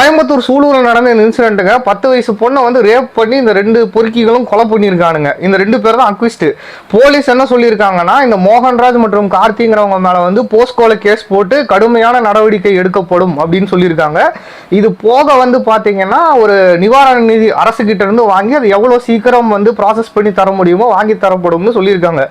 கோயம்புத்தூர் சூலூர்ல நடந்த இந்த இன்சிடென்ட்டுங்க 10 வயசு பொண்ணை வந்து ரேப் பண்ணி இந்த 2 பொறுக்கிகளும் கொலை பண்ணியிருக்கானுங்க. இந்த 2 பேர் தான் அக்விஸ்ட். போலீஸ் என்ன சொல்லியிருக்காங்கன்னா, இந்த மோகன்ராஜ் மற்றும் கார்த்திங்கிறவங்க மேல வந்து போஸ்கோல கேஸ் போட்டு கடுமையான நடவடிக்கை எடுக்கப்படும் அப்படின்னு சொல்லியிருக்காங்க. இது போக வந்து பாத்தீங்கன்னா ஒரு நிவாரண நிதி அரசு கிட்ட இருந்து வாங்கி அது எவ்வளவு சீக்கிரம் வந்து ப்ராசஸ் பண்ணி தர முடியுமோ வாங்கி தரப்படும்னு சொல்லியிருக்காங்க.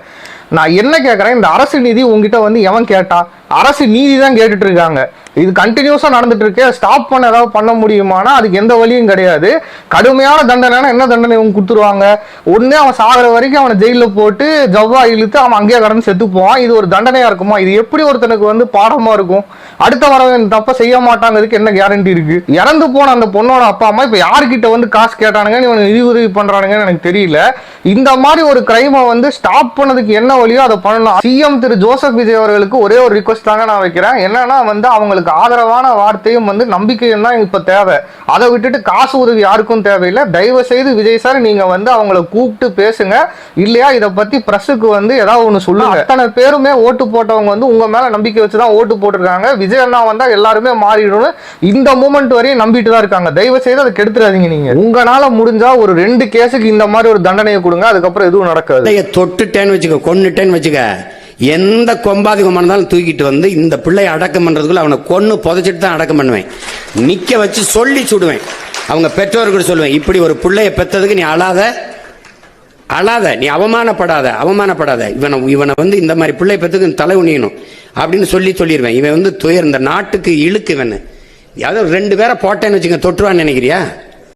நான் என்ன கேட்கறேன், இந்த அரசு நிதி உங்ககிட்ட வந்து எவன் கேட்டா? அரசு நீதி தான் கேட்டுட்டு இருக்காங்க. இது கண்டினியூஸா நடந்துட்டு இருக்கு. ஸ்டாப் பண்ண ஏதாவது பண்ண முடியுமானா அதுக்கு எந்த வழியும் கிடையாது. கடுமையான தண்டனை என்ன தண்டனை இவங்க கொடுத்துருவாங்க? ஒண்ணு அவன் சாகிற வரைக்கும் அவனை ஜெயில போட்டு ஜவ்வா இழுத்து அவன் அங்கேயே கடந்து செத்து போவான். இது ஒரு தண்டனையா இருக்குமா? இது எப்படி ஒருத்தனுக்கு வந்து பாடமா இருக்கும்? அடுத்த வரவன் தப்ப செய்ய மாட்டாங்கிறதுக்கு என்ன கேரண்டி இருக்கு? இறந்து போன அந்த பொண்ணோட அப்பா அம்மா இப்ப யாருக்கிட்ட வந்து காசு கேட்டானுங்க, இவன் நிதி உதவி பண்றானுங்கன்னு எனக்கு தெரியல. இந்த மாதிரி ஒரு கிரைமை வந்து ஸ்டாப் பண்ணதுக்கு என்ன வழியோ அதை பண்ணணும். சிஎம் திரு ஜோசப் விஜய் அவர்களுக்கு ஒரே ஒரு ரிக்வஸ்ட் தாங்க நான் வைக்கிறேன். என்னன்னா வந்து அவங்களுக்கு ஆதரவான வார்த்தையும் வந்து நம்பிக்கையும் தான் இப்ப தேவை. அதை விட்டுட்டு காசு உதவி யாருக்கும் தேவையில்லை. தயவு செய்து விஜய் சார் நீங்க வந்து அவங்களை கூப்பிட்டு பேசுங்க. இல்லையா இதை பத்தி பிரஸுக்கு வந்து ஏதாவது ஒண்ணு சொல்லுங்க. அத்தனை பேருமே ஓட்டு போட்டவங்க வந்து உங்க மேல நம்பிக்கை வச்சுதான் ஓட்டு போட்டிருக்காங்க. விஜய் அண்ணா வந்தா எல்லாருமே மாறிடணும் இந்த மூமெண்ட் வரையும் நம்பிட்டு தான் இருக்காங்க. தயவு செய்து அதை கெடுத்துறாதீங்க. நீங்க உங்களால முடிஞ்சா ஒரு 2 கேஸுக்கு இந்த மாதிரி ஒரு தண்டனையை கொடுங்க. அதுக்கப்புறம் எதுவும் நடக்காது. தொட்டுட்டேன்னு வச்சுக்க, கொன்னுட்டேன்னு வச்சுக்க, எந்த கொம்பாதி கொம்பானாலும் தூக்கிட்டு வந்து இந்த பிள்ளையை அடக்கம் பண்றதுக்குள்ள அவனை கொன்னு புதைச்சிட்டு தான் அடக்கம் பண்ணுவேன். நிக்க வச்சு சொல்லி சுடுவேன். அவங்க பெற்றோர்கள் சொல்லுவேன், இப்படி ஒரு பிள்ளைய பெற்றதுக்கு நீ அழாத, நீ அவமானப்படாத. இவனை வந்து இந்த மாதிரி பிள்ளை பெற்றதுக்கு தலை உணியணும் அப்படின்னு சொல்லிடுவேன். இவன் வந்து துயர் இந்த நாட்டுக்கு இழுக்கு. இவன் யாவது 2 பேரை போட்டேன்னு வச்சுங்க, தொற்றுவான்னு நினைக்கிறியா?